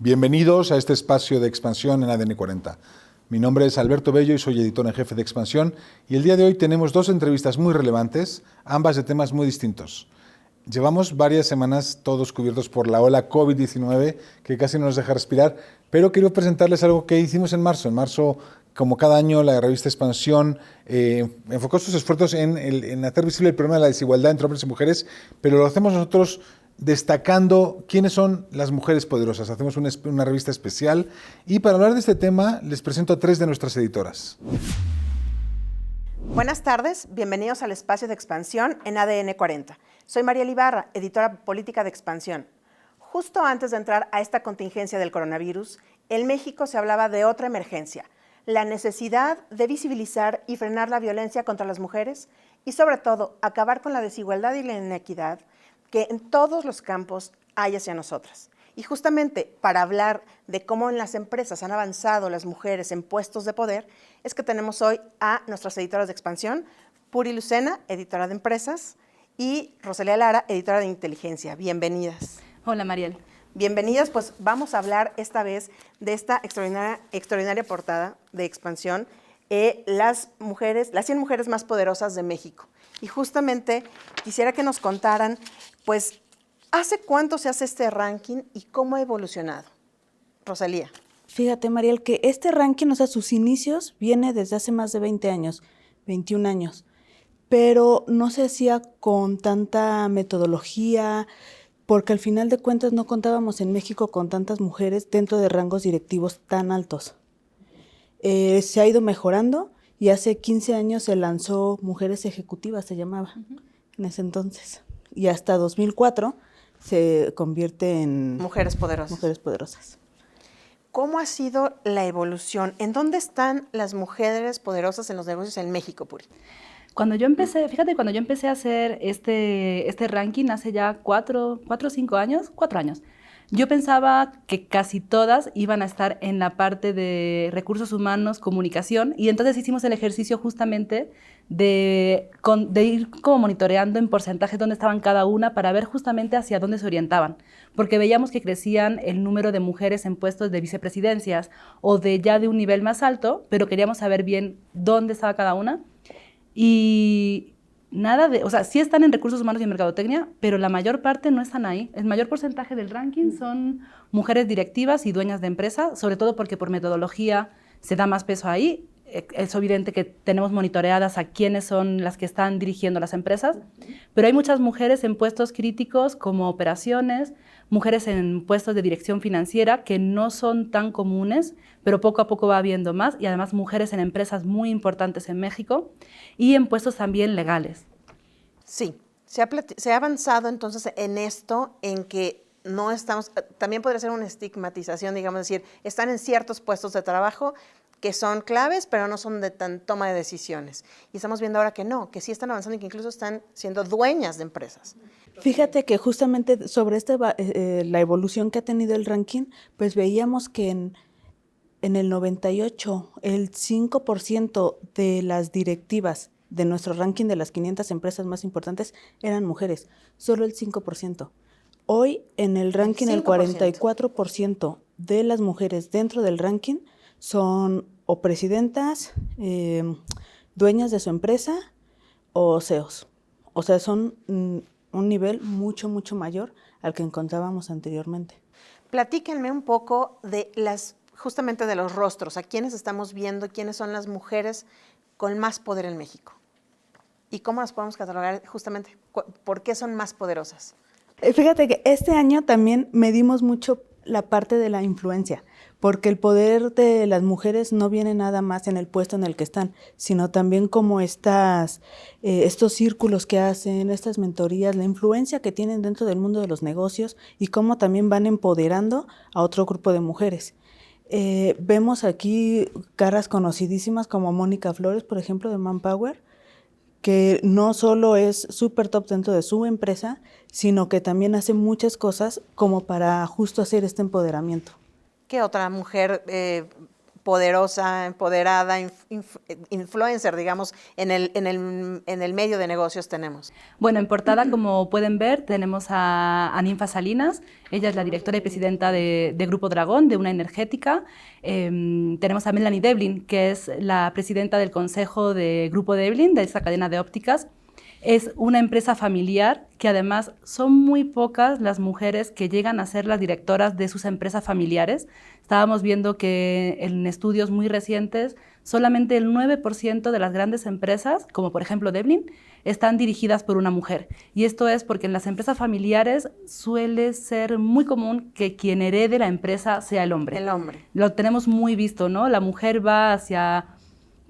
Bienvenidos a este espacio de expansión en ADN 40. Mi nombre es Alberto Bello y soy editor en jefe de Expansión y el día de hoy tenemos dos entrevistas muy relevantes, ambas de temas muy distintos. Llevamos varias semanas todos cubiertos por la ola COVID-19 que casi no nos deja respirar, pero quiero presentarles algo que hicimos en marzo. En marzo, como cada año, la revista Expansión enfocó sus esfuerzos en hacer visible el problema de la desigualdad entre hombres y mujeres, pero lo hacemos nosotros destacando quiénes son las mujeres poderosas. Hacemos una revista especial y para hablar de este tema les presento a tres de nuestras editoras. Buenas tardes, bienvenidos al espacio de Expansión en ADN 40. Soy Mariel Ibarra, editora política de Expansión. Justo antes de entrar a esta contingencia del coronavirus, en México se hablaba de otra emergencia, la necesidad de visibilizar y frenar la violencia contra las mujeres y sobre todo acabar con la desigualdad y la inequidad que en todos los campos hay hacia nosotras. Y justamente para hablar de cómo en las empresas han avanzado las mujeres en puestos de poder, es que tenemos hoy a nuestras editoras de Expansión, Puri Lucena, editora de empresas, y Rosalía Lara, editora de inteligencia. Bienvenidas. Hola, Mariel. Bienvenidas, pues vamos a hablar esta vez de esta extraordinaria portada de Expansión, las 100 mujeres más poderosas de México. Y justamente quisiera que nos contaran, pues, ¿hace cuánto se hace este ranking y cómo ha evolucionado? Rosalía. Fíjate, Mariel, que este ranking, o sea, sus inicios viene desde hace más de 20 años, 21 años, pero no se hacía con tanta metodología, porque al final de cuentas no contábamos en México con tantas mujeres dentro de rangos directivos tan altos. Se ha ido mejorando y hace 15 años se lanzó Mujeres Ejecutivas, se llamaba en ese entonces, y hasta 2004 se convierte en Mujeres Poderosas. ¿Cómo ha sido la evolución? ¿En dónde están las mujeres poderosas en los negocios en México, Puri? Cuando yo empecé a hacer este ranking hace ya 4 o 5 años, 4 años, yo pensaba que casi todas iban a estar en la parte de recursos humanos, comunicación, y entonces hicimos el ejercicio justamente de ir como monitoreando en porcentajes dónde estaban cada una para ver justamente hacia dónde se orientaban, porque veíamos que crecían el número de mujeres en puestos de vicepresidencias o de un nivel más alto, pero queríamos saber bien dónde estaba cada una. Y sí están en recursos humanos y en mercadotecnia, pero la mayor parte no están ahí. El mayor porcentaje del ranking son mujeres directivas y dueñas de empresa, sobre todo porque por metodología se da más peso ahí. Es evidente que tenemos monitoreadas a quiénes son las que están dirigiendo las empresas, pero hay muchas mujeres en puestos críticos como operaciones, mujeres en puestos de dirección financiera que no son tan comunes, pero poco a poco va habiendo más, y además mujeres en empresas muy importantes en México y en puestos también legales. Sí, se ha avanzado entonces en esto, en que no estamos, también podría ser una estigmatización, digamos, decir, están en ciertos puestos de trabajo que son claves, pero no son de tan toma de decisiones. Y estamos viendo ahora que no, que sí están avanzando y que incluso están siendo dueñas de empresas. Fíjate que justamente sobre la evolución que ha tenido el ranking, pues veíamos que en el 98, el 5% de las directivas de nuestro ranking de las 500 empresas más importantes eran mujeres, solo el 5%. Hoy en el ranking el 44% de las mujeres dentro del ranking son o presidentas, dueñas de su empresa o CEOs. O sea, son un nivel mucho, mucho mayor al que encontrábamos anteriormente. Platíquenme un poco de justamente de los rostros, a quiénes estamos viendo, quiénes son las mujeres con más poder en México. ¿Y cómo las podemos catalogar justamente? ¿Por qué son más poderosas? Fíjate que este año también medimos mucho la parte de la influencia, porque el poder de las mujeres no viene nada más en el puesto en el que están, sino también como estos círculos que hacen, estas mentorías, la influencia que tienen dentro del mundo de los negocios y cómo también van empoderando a otro grupo de mujeres. Vemos aquí caras conocidísimas como Mónica Flores, por ejemplo, de Manpower, que no solo es súper top dentro de su empresa, sino que también hace muchas cosas como para justo hacer este empoderamiento. ¿Qué otra mujer poderosa, empoderada, influencer, digamos, en el medio de negocios tenemos? Bueno, en portada, como pueden ver, tenemos a Ninfa Salinas. Ella es la directora y presidenta de Grupo Dragón, de una energética. Tenemos a Melanie Devlin, que es la presidenta del consejo de Grupo Devlin, de esta cadena de ópticas. Es una empresa familiar que además son muy pocas las mujeres que llegan a ser las directoras de sus empresas familiares. Estábamos viendo que en estudios muy recientes solamente el 9% de las grandes empresas, como por ejemplo Devlin, están dirigidas por una mujer. Y esto es porque en las empresas familiares suele ser muy común que quien herede la empresa sea el hombre. El hombre. Lo tenemos muy visto, ¿no? La mujer va hacia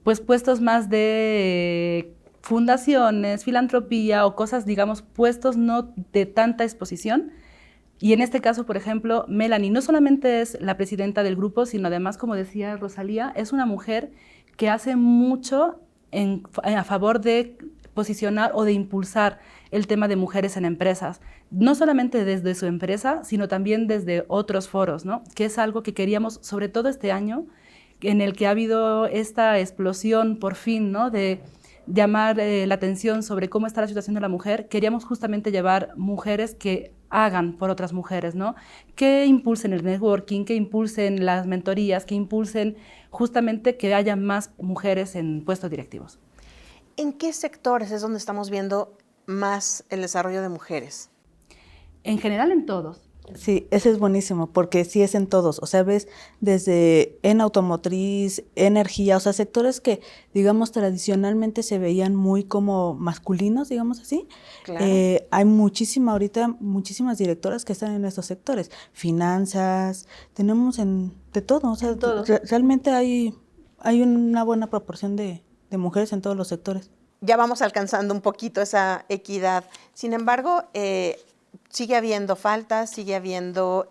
pues, puestos más de fundaciones, filantropía o cosas, digamos, puestos no de tanta exposición. Y en este caso, por ejemplo, Melanie no solamente es la presidenta del grupo, sino además, como decía Rosalía, es una mujer que hace mucho a favor de posicionar o de impulsar el tema de mujeres en empresas, no solamente desde su empresa, sino también desde otros foros, ¿no? Que es algo que queríamos, sobre todo este año, en el que ha habido esta explosión, por fin, ¿no? de llamar la atención sobre cómo está la situación de la mujer. Queríamos justamente llevar mujeres que hagan por otras mujeres, ¿no? Que impulsen el networking, que impulsen las mentorías, que impulsen justamente que haya más mujeres en puestos directivos. ¿En qué sectores es donde estamos viendo más el desarrollo de mujeres? En general, en todos. Sí, ese es buenísimo, porque sí es en todos, o sea, ves desde en automotriz, energía, o sea, sectores que, digamos, tradicionalmente se veían muy como masculinos, digamos así. Claro. Hay ahorita muchísimas directoras que están en estos sectores, finanzas, tenemos de todo, o sea, realmente hay una buena proporción de mujeres en todos los sectores. Ya vamos alcanzando un poquito esa equidad. Sin embargo, sigue habiendo faltas, sigue habiendo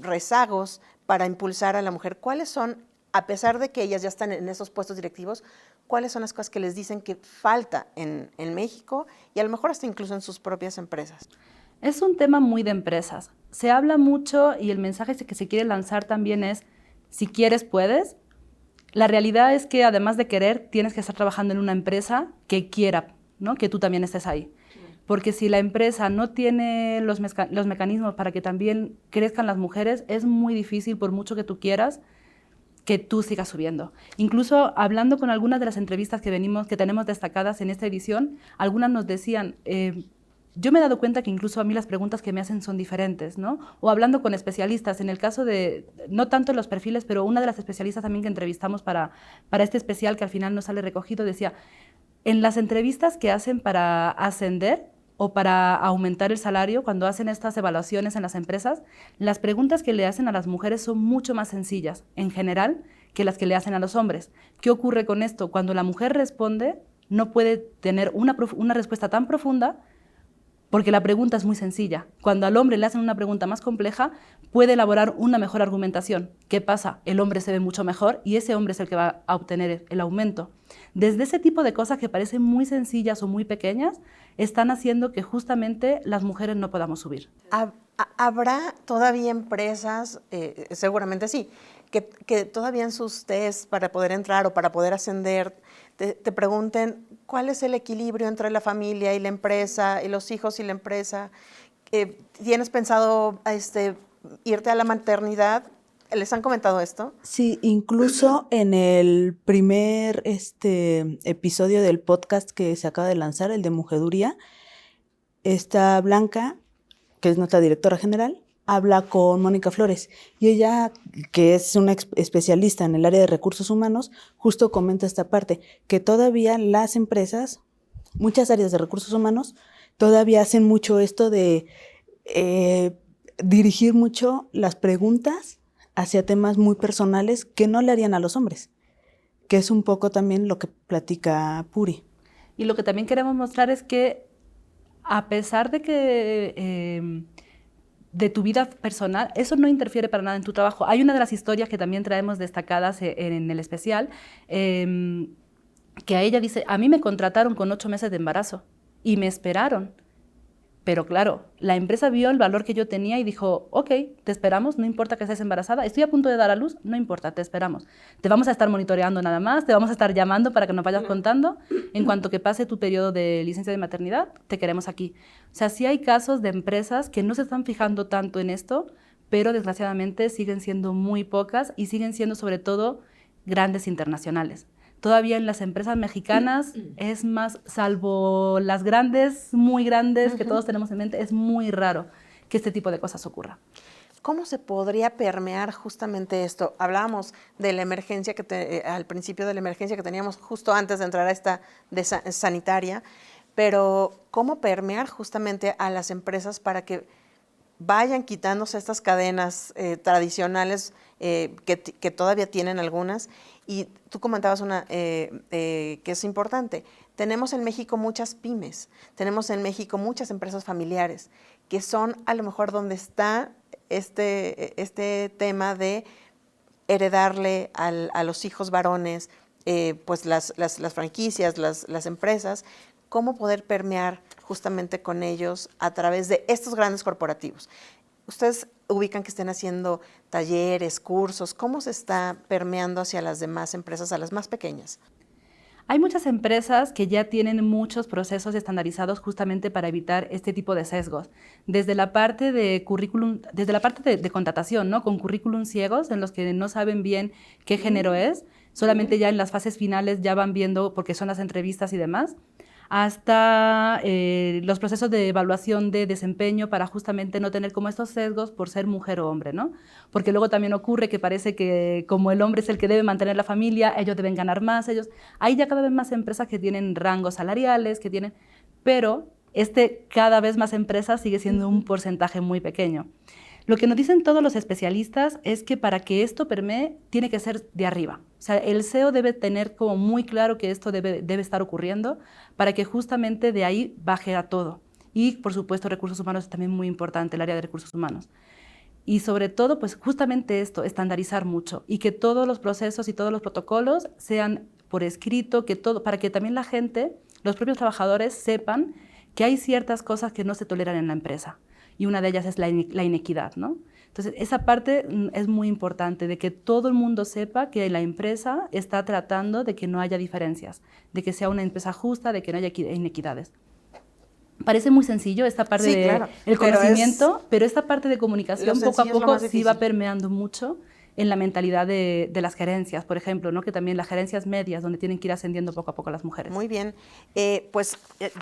rezagos para impulsar a la mujer. ¿Cuáles son, a pesar de que ellas ya están en esos puestos directivos, cuáles son las cosas que les dicen que falta en México y a lo mejor hasta incluso en sus propias empresas? Es un tema muy de empresas. Se habla mucho y el mensaje que se quiere lanzar también es, si quieres, puedes. La realidad es que además de querer, tienes que estar trabajando en una empresa que quiera, ¿no? Que tú también estés ahí. Porque si la empresa no tiene los mecanismos para que también crezcan las mujeres, es muy difícil, por mucho que tú quieras, que tú sigas subiendo. Incluso hablando con algunas de las entrevistas que tenemos destacadas en esta edición, algunas nos decían, yo me he dado cuenta que incluso a mí las preguntas que me hacen son diferentes, ¿no? O hablando con especialistas, en el caso de, no tanto en los perfiles, pero una de las especialistas también que entrevistamos para este especial que al final nos sale recogido, decía, en las entrevistas que hacen para ascender o para aumentar el salario, cuando hacen estas evaluaciones en las empresas, las preguntas que le hacen a las mujeres son mucho más sencillas, en general, que las que le hacen a los hombres. ¿Qué ocurre con esto? Cuando la mujer responde, no puede tener una respuesta tan profunda porque la pregunta es muy sencilla. Cuando al hombre le hacen una pregunta más compleja, puede elaborar una mejor argumentación. ¿Qué pasa? El hombre se ve mucho mejor y ese hombre es el que va a obtener el aumento. Desde ese tipo de cosas que parecen muy sencillas o muy pequeñas, están haciendo que justamente las mujeres no podamos subir. ¿Habrá todavía empresas, seguramente sí, que todavía en sus test para poder entrar o para poder ascender te pregunten cuál es el equilibrio entre la familia y la empresa, y los hijos y la empresa? ¿Tienes pensado irte a la maternidad? ¿Les han comentado esto? Sí, incluso en el primer episodio del podcast que se acaba de lanzar, el de Mujeduría, está Blanca, que es nuestra directora general, habla con Mónica Flores y ella, que es una especialista en el área de recursos humanos, justo comenta esta parte, que todavía las empresas, muchas áreas de recursos humanos, todavía hacen mucho esto de dirigir mucho las preguntas hacia temas muy personales que no le harían a los hombres, que es un poco también lo que platica Puri. Y lo que también queremos mostrar es que a pesar de que de tu vida personal, eso no interfiere para nada en tu trabajo. Hay una de las historias que también traemos destacadas en el especial, que a ella dice, a mí me contrataron con 8 meses de embarazo y me esperaron. Pero claro, la empresa vio el valor que yo tenía y dijo, ok, te esperamos, no importa que estés embarazada, estoy a punto de dar a luz, no importa, te esperamos. Te vamos a estar monitoreando nada más, te vamos a estar llamando para que nos vayas contando. En cuanto que pase tu periodo de licencia de maternidad, te queremos aquí. O sea, sí hay casos de empresas que no se están fijando tanto en esto, pero desgraciadamente siguen siendo muy pocas y siguen siendo sobre todo grandes internacionales. Todavía en las empresas mexicanas es más, salvo las grandes, muy grandes, que todos tenemos en mente, es muy raro que este tipo de cosas ocurra. ¿Cómo se podría permear justamente esto? Hablábamos de la emergencia al principio de la emergencia que teníamos justo antes de entrar a esta sanitaria, pero ¿cómo permear justamente a las empresas para que vayan quitándose estas cadenas tradicionales que todavía tienen algunas? Y tú comentabas una que es importante. Tenemos en México muchas pymes, tenemos en México muchas empresas familiares, que son a lo mejor donde está este tema de heredarle a los hijos varones pues las franquicias, las empresas. ¿Cómo poder permear justamente con ellos a través de estos grandes corporativos? Ustedes ubican que estén haciendo talleres, cursos. ¿Cómo se está permeando hacia las demás empresas, a las más pequeñas? Hay muchas empresas que ya tienen muchos procesos estandarizados justamente para evitar este tipo de sesgos. Desde la parte de currículum, desde la parte de contratación, ¿no? Con currículum ciegos, en los que no saben bien qué género es, solamente ya en las fases finales ya van viendo, porque son las entrevistas y demás, hasta los procesos de evaluación de desempeño para justamente no tener como estos sesgos por ser mujer o hombre, ¿no? Porque luego también ocurre que parece que como el hombre es el que debe mantener la familia, ellos deben ganar más, hay ya cada vez más empresas que tienen rangos salariales, pero cada vez más empresas sigue siendo un porcentaje muy pequeño. Lo que nos dicen todos los especialistas es que para que esto permee, tiene que ser de arriba. O sea, el CEO debe tener como muy claro que esto debe estar ocurriendo para que justamente de ahí baje a todo. Y, por supuesto, recursos humanos es también muy importante, el área de recursos humanos. Y sobre todo, pues justamente esto, estandarizar mucho y que todos los procesos y todos los protocolos sean por escrito, para que también la gente, los propios trabajadores, sepan que hay ciertas cosas que no se toleran en la empresa. Y una de ellas es la inequidad, ¿no? Entonces, esa parte es muy importante, de que todo el mundo sepa que la empresa está tratando de que no haya diferencias, de que sea una empresa justa, de que no haya inequidades. Parece muy sencillo esta parte del conocimiento, pero esta parte de comunicación poco a poco sí va permeando mucho en la mentalidad de las gerencias, por ejemplo, ¿no? Que también las gerencias medias, donde tienen que ir ascendiendo poco a poco las mujeres. Muy bien.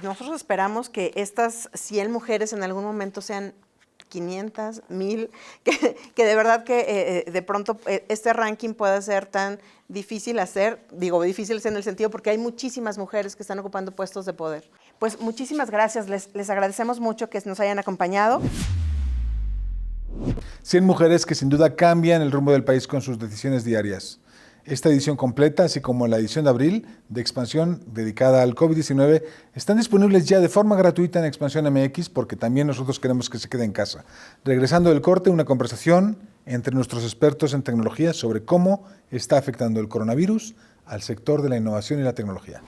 Nosotros esperamos que estas 100 mujeres en algún momento sean 500, 1000, que de verdad que de pronto este ranking pueda ser tan difícil hacer, digo difícil en el sentido porque hay muchísimas mujeres que están ocupando puestos de poder. Pues muchísimas gracias, les agradecemos mucho que nos hayan acompañado. 100 mujeres que sin duda cambian el rumbo del país con sus decisiones diarias. Esta edición completa, así como la edición de abril de Expansión dedicada al COVID-19, están disponibles ya de forma gratuita en Expansión MX porque también nosotros queremos que se quede en casa. Regresando del corte, una conversación entre nuestros expertos en tecnología sobre cómo está afectando el coronavirus al sector de la innovación y la tecnología.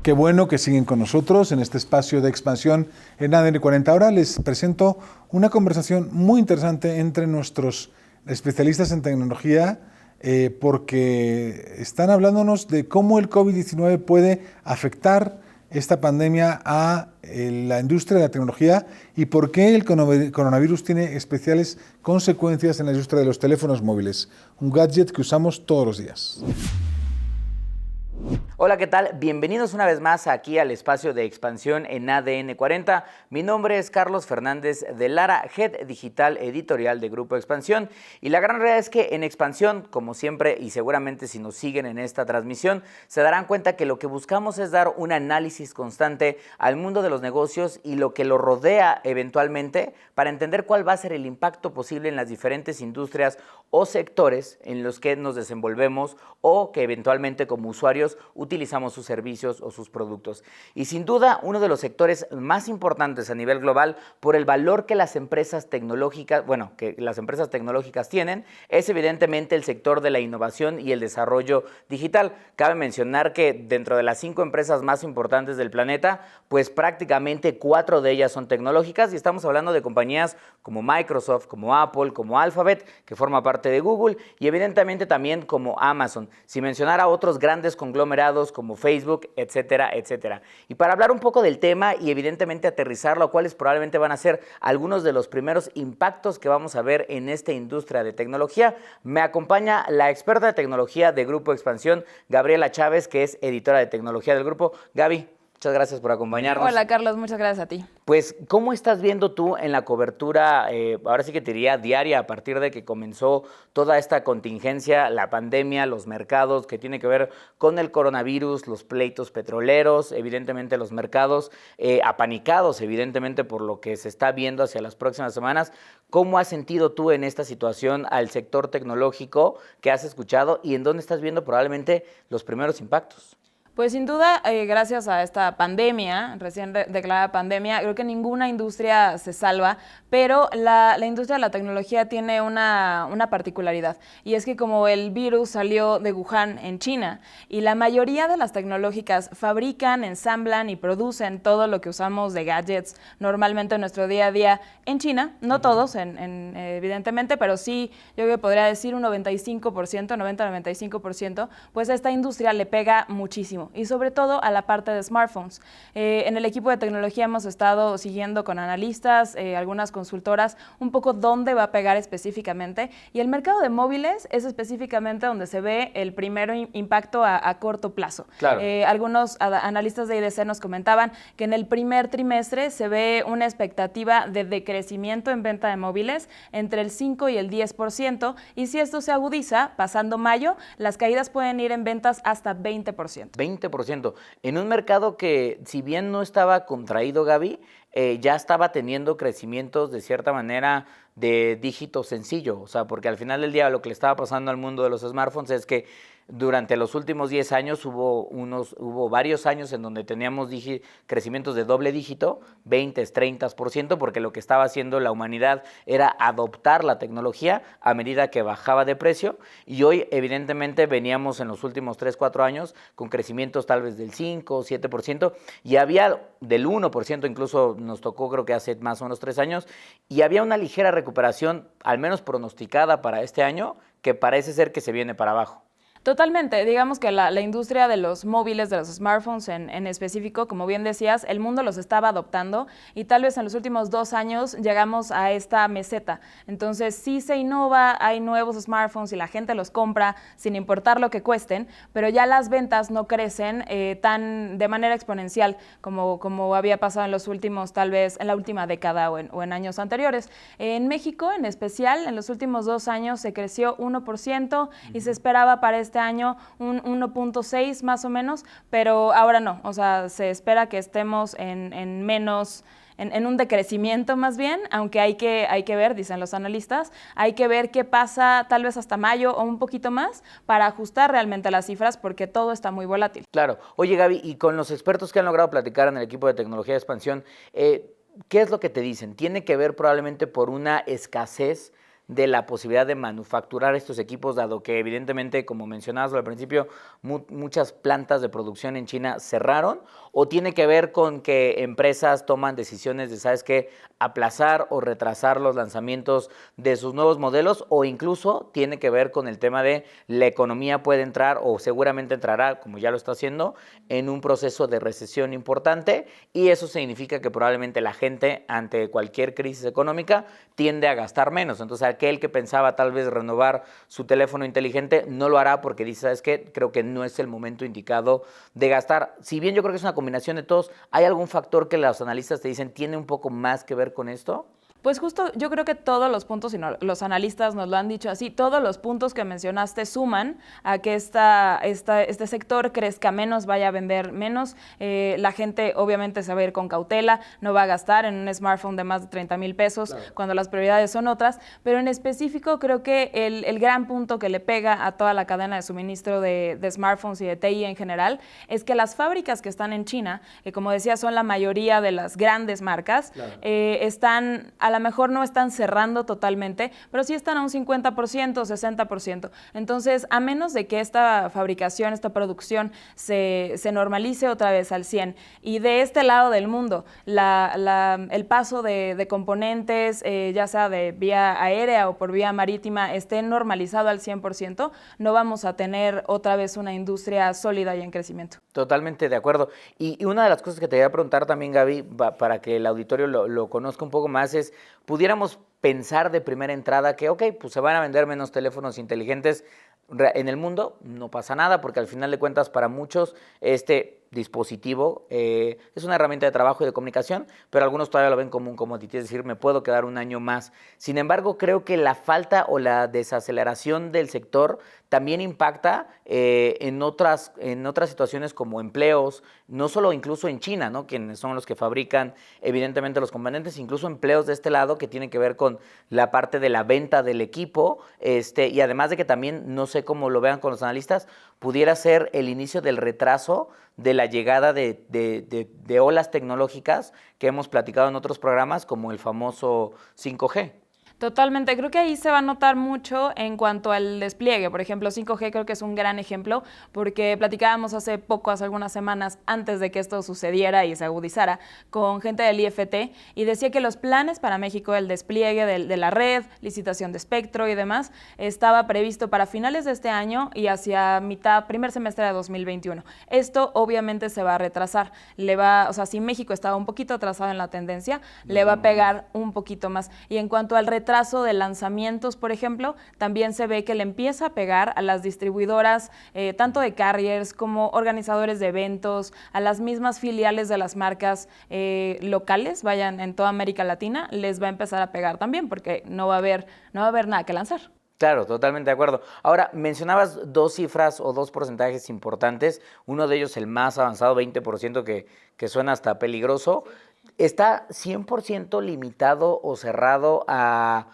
Qué bueno que siguen con nosotros en este espacio de expansión en ADN 40. Ahora les presento una conversación muy interesante entre nuestros especialistas en tecnología porque están hablándonos de cómo el COVID-19 puede afectar esta pandemia a la industria de la tecnología y por qué el coronavirus tiene especiales consecuencias en la industria de los teléfonos móviles, un gadget que usamos todos los días. Hola, ¿qué tal? Bienvenidos una vez más aquí al espacio de expansión en ADN 40. Mi nombre es Carlos Fernández de Lara, Head Digital Editorial de Grupo Expansión. Y la gran realidad es que en Expansión, como siempre, y seguramente si nos siguen en esta transmisión, se darán cuenta que lo que buscamos es dar un análisis constante al mundo de los negocios y lo que lo rodea eventualmente para entender cuál va a ser el impacto posible en las diferentes industrias o sectores en los que nos desenvolvemos o que eventualmente como usuarios utilizamos sus servicios o sus productos. Y sin duda, uno de los sectores más importantes a nivel global por el valor que las empresas tecnológicas, tienen, es evidentemente el sector de la innovación y el desarrollo digital. Cabe mencionar que dentro de las 5 empresas más importantes del planeta, pues prácticamente 4 de ellas son tecnológicas, y estamos hablando de compañías como Microsoft, como Apple, como Alphabet, que forma parte de Google, y evidentemente también como Amazon, sin mencionar a otros grandes conglomerados como Facebook, etcétera, etcétera. Y para hablar un poco del tema y evidentemente aterrizarlo, cuáles probablemente van a ser algunos de los primeros impactos que vamos a ver en esta industria de tecnología, me acompaña la experta de tecnología de Grupo Expansión, Gabriela Chávez, que es editora de tecnología del grupo. Gaby, muchas gracias por acompañarnos. Hola, Carlos, muchas gracias a ti. Pues, ¿cómo estás viendo tú en la cobertura, ahora sí que te diría diaria, a partir de que comenzó toda esta contingencia, la pandemia, los mercados, que tiene que ver con el coronavirus, los pleitos petroleros, evidentemente los mercados apanicados, evidentemente por lo que se está viendo hacia las próximas semanas? ¿Cómo has sentido tú en esta situación al sector tecnológico que has escuchado y en dónde estás viendo probablemente los primeros impactos? Pues sin duda, gracias a esta pandemia, recién declarada pandemia, creo que ninguna industria se salva, pero la industria de la tecnología tiene una particularidad, y es que como el virus salió de Wuhan en China, y la mayoría de las tecnológicas fabrican, ensamblan y producen todo lo que usamos de gadgets normalmente en nuestro día a día en China, no todos, evidentemente, pero sí, yo creo que podría decir un 95%, 90-95%, pues a esta industria le pega muchísimo, y sobre todo a la parte de smartphones. En el equipo de tecnología hemos estado siguiendo con analistas, algunas consultoras, un poco dónde va a pegar específicamente, y el mercado de móviles es específicamente donde se ve el primer impacto a corto plazo. Claro. Algunos analistas de IDC nos comentaban que en el primer trimestre se ve una expectativa de decrecimiento en venta de móviles entre el 5 y el 10%, y si esto se agudiza, pasando mayo, las caídas pueden ir en ventas hasta 20%. 20%. En un mercado que, si bien no estaba contraído, Gaby, ya estaba teniendo crecimientos de cierta manera de dígito sencillo. O sea, porque al final del día lo que le estaba pasando al mundo de los smartphones es que durante los últimos 10 años hubo varios años en donde teníamos crecimientos de doble dígito, 20, 30%, porque lo que estaba haciendo la humanidad era adoptar la tecnología a medida que bajaba de precio, y hoy evidentemente veníamos en los últimos 3, 4 años con crecimientos tal vez del 5, 7%, y había del 1%, incluso nos tocó creo que hace más o menos 3 años, y había una ligera recuperación, al menos pronosticada para este año, que parece ser que se viene para abajo. Totalmente, digamos que la industria de los móviles, de los smartphones en específico, como bien decías, el mundo los estaba adoptando, y tal vez en los últimos 2 años llegamos a esta meseta. Entonces sí se innova, hay nuevos smartphones y la gente los compra sin importar lo que cuesten, pero ya las ventas no crecen de manera exponencial como había pasado en los últimos, tal vez en la última década o en años anteriores. En México en especial, en los últimos 2 años se creció 1% y se esperaba para este año un 1.6 más o menos, pero ahora no, o sea, se espera que estemos en menos, en un decrecimiento más bien, aunque hay que ver, dicen los analistas, hay que ver qué pasa tal vez hasta mayo o un poquito más para ajustar realmente las cifras, porque todo está muy volátil. Claro. Oye, Gaby, y con los expertos que han logrado platicar en el equipo de tecnología de expansión, ¿qué es lo que te dicen? ¿Tiene que ver probablemente por una escasez de la posibilidad de manufacturar estos equipos, dado que evidentemente, como mencionabas al principio, muchas plantas de producción en China cerraron? ¿O tiene que ver con que empresas toman decisiones de, ¿sabes qué?, aplazar o retrasar los lanzamientos de sus nuevos modelos? ¿O incluso tiene que ver con el tema de la economía puede entrar, o seguramente entrará, como ya lo está haciendo, en un proceso de recesión importante, y eso significa que probablemente la gente, ante cualquier crisis económica, tiende a gastar menos? Entonces, aquel que pensaba tal vez renovar su teléfono inteligente no lo hará porque dice, ¿sabes qué?, creo que no es el momento indicado de gastar. Si bien yo creo que es una combinación de todos, ¿hay algún factor que los analistas te dicen tiene un poco más que ver con esto? Pues justo yo creo que todos los puntos, y los analistas nos lo han dicho así, todos los puntos que mencionaste suman a que este sector crezca menos, vaya a vender menos. La gente obviamente se va a ir con cautela, no va a gastar en un smartphone de más de 30,000 pesos cuando las prioridades son otras, pero en específico creo que el gran punto que le pega a toda la cadena de suministro de smartphones y de TI en general es que las fábricas que están en China, que como decía son la mayoría de las grandes marcas, están, a lo mejor no están cerrando totalmente, pero sí están a un 50%, 60%. Entonces, a menos de que esta fabricación, esta producción se normalice otra vez al 100%, y de este lado del mundo, el paso de componentes, ya sea de vía aérea o por vía marítima, esté normalizado al 100%, no vamos a tener otra vez una industria sólida y en crecimiento. Totalmente de acuerdo. Y una de las cosas que te quería preguntar también, Gaby, para que el auditorio lo conozca un poco más, es, pudiéramos pensar de primera entrada que, ok, pues se van a vender menos teléfonos inteligentes en el mundo, no pasa nada, porque al final de cuentas para muchos este dispositivo es una herramienta de trabajo y de comunicación, pero algunos todavía lo ven como un commodity, es decir, me puedo quedar un año más. Sin embargo, creo que la falta o la desaceleración del sector también impacta en otras situaciones como empleos, no solo incluso en China, ¿no?, quienes son los que fabrican evidentemente los componentes, incluso empleos de este lado que tienen que ver con la parte de la venta del equipo, y además de que también, no sé cómo lo vean con los analistas, pudiera ser el inicio del retraso de la llegada de olas tecnológicas que hemos platicado en otros programas, como el famoso 5G. Totalmente, creo que ahí se va a notar mucho en cuanto al despliegue. Por ejemplo, 5G creo que es un gran ejemplo porque platicábamos hace algunas semanas antes de que esto sucediera y se agudizara con gente del IFT y decía que los planes para México, el despliegue de la red, licitación de espectro y demás, estaba previsto para finales de este año y hacia primer semestre de 2021. Esto obviamente se va a retrasar. Si México estaba un poquito atrasado en la tendencia, le va a pegar un poquito más. Y en cuanto al retraso de lanzamientos, por ejemplo, también se ve que le empieza a pegar a las distribuidoras, tanto de carriers como organizadores de eventos, a las mismas filiales de las marcas locales, vayan en toda América Latina, les va a empezar a pegar también porque no va a haber nada que lanzar. Claro, totalmente de acuerdo. Ahora, mencionabas dos cifras o dos porcentajes importantes, uno de ellos el más avanzado, 20%, que suena hasta peligroso. ¿Está 100% limitado o cerrado a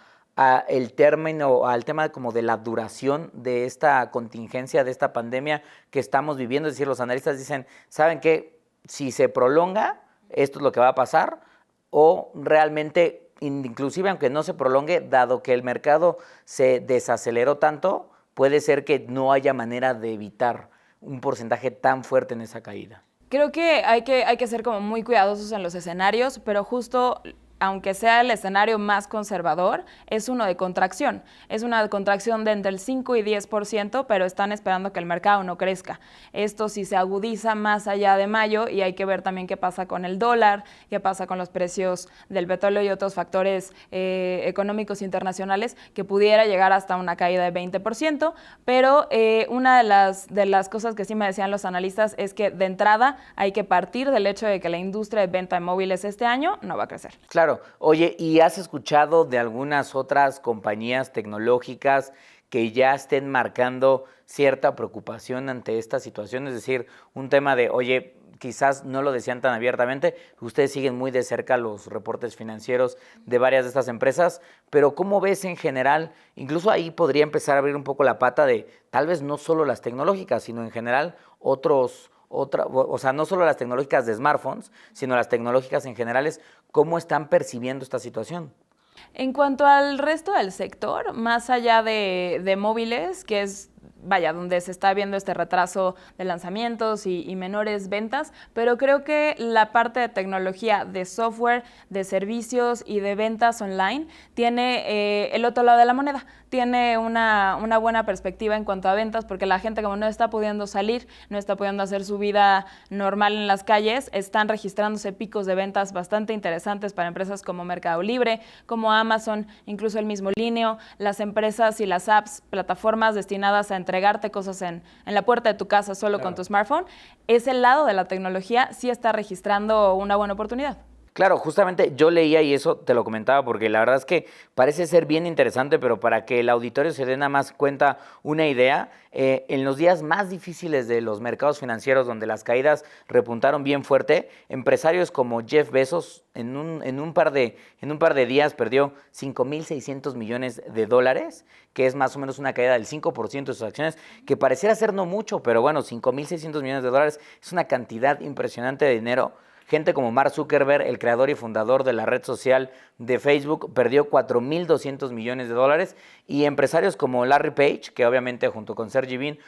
el término, al tema como de la duración de esta contingencia, de esta pandemia que estamos viviendo? Es decir, los analistas dicen, ¿saben qué? Si se prolonga, esto es lo que va a pasar, o realmente, inclusive aunque no se prolongue, dado que el mercado se desaceleró tanto, puede ser que no haya manera de evitar un porcentaje tan fuerte en esa caída. Creo que hay que ser como muy cuidadosos en los escenarios, pero justo aunque sea el escenario más conservador, es uno de contracción. Es una contracción de entre el 5 y 10%, pero están esperando que el mercado no crezca. Esto sí se agudiza más allá de mayo y hay que ver también qué pasa con el dólar, qué pasa con los precios del petróleo y otros factores económicos internacionales que pudiera llegar hasta una caída de 20%, pero una de las cosas que sí me decían los analistas es que de entrada hay que partir del hecho de que la industria de venta de móviles este año no va a crecer. Claro. Oye, ¿y has escuchado de algunas otras compañías tecnológicas que ya estén marcando cierta preocupación ante esta situación? Es decir, un tema de, oye, quizás no lo decían tan abiertamente, ustedes siguen muy de cerca los reportes financieros de varias de estas empresas, pero ¿cómo ves en general? Incluso ahí podría empezar a abrir un poco la pata de tal vez no solo las tecnológicas, sino en general no solo las tecnológicas de smartphones, sino las tecnológicas en generales, ¿cómo están percibiendo esta situación? En cuanto al resto del sector, más allá de móviles, que es donde se está viendo este retraso de lanzamientos y menores ventas, pero creo que la parte de tecnología, de software, de servicios y de ventas online tiene el otro lado de la moneda. Tiene una buena perspectiva en cuanto a ventas, porque la gente como no está pudiendo salir, no está pudiendo hacer su vida normal en las calles, están registrándose picos de ventas bastante interesantes para empresas como Mercado Libre, como Amazon, incluso el mismo Linio, las empresas y las apps, plataformas destinadas a entregarte cosas en la puerta de tu casa solo con tu smartphone. Ese lado de la tecnología sí está registrando una buena oportunidad. Claro, justamente yo leía y eso te lo comentaba porque la verdad es que parece ser bien interesante, pero para que el auditorio se dé nada más cuenta una idea, en los días más difíciles de los mercados financieros donde las caídas repuntaron bien fuerte, empresarios como Jeff Bezos en un par de días perdió $5,600 millones, que es más o menos una caída del 5% de sus acciones, que pareciera ser no mucho, pero bueno, $5,600 millones es una cantidad impresionante de dinero. Gente como Mark Zuckerberg, el creador y fundador de la red social de Facebook, perdió $4,200 millones. Y empresarios como Larry Page, que obviamente junto con Sergey Brin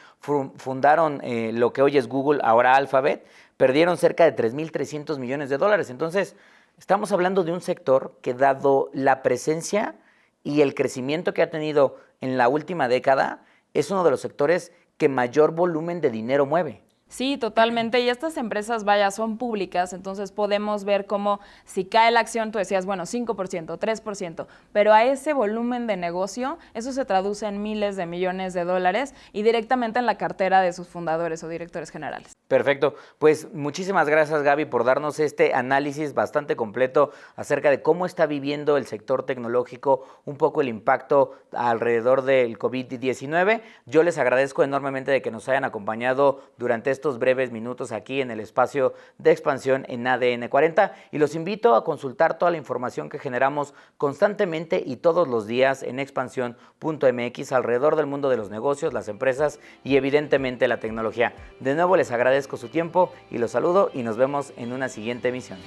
fundaron lo que hoy es Google, ahora Alphabet, perdieron cerca de $3,300 millones. Entonces, estamos hablando de un sector que, dado la presencia y el crecimiento que ha tenido en la última década, es uno de los sectores que mayor volumen de dinero mueve. Sí, totalmente. Y estas empresas, vaya, son públicas, entonces podemos ver cómo si cae la acción, tú decías, bueno, 5%, 3%, pero a ese volumen de negocio, eso se traduce en miles de millones de dólares y directamente en la cartera de sus fundadores o directores generales. Perfecto. Pues muchísimas gracias, Gaby, por darnos este análisis bastante completo acerca de cómo está viviendo el sector tecnológico, un poco el impacto alrededor del COVID-19. Yo les agradezco enormemente de que nos hayan acompañado durante estos breves minutos aquí en el espacio de expansión en ADN 40 y los invito a consultar toda la información que generamos constantemente y todos los días en expansión.mx alrededor del mundo de los negocios, las empresas y evidentemente la tecnología. De nuevo les agradezco su tiempo y los saludo y nos vemos en una siguiente emisión.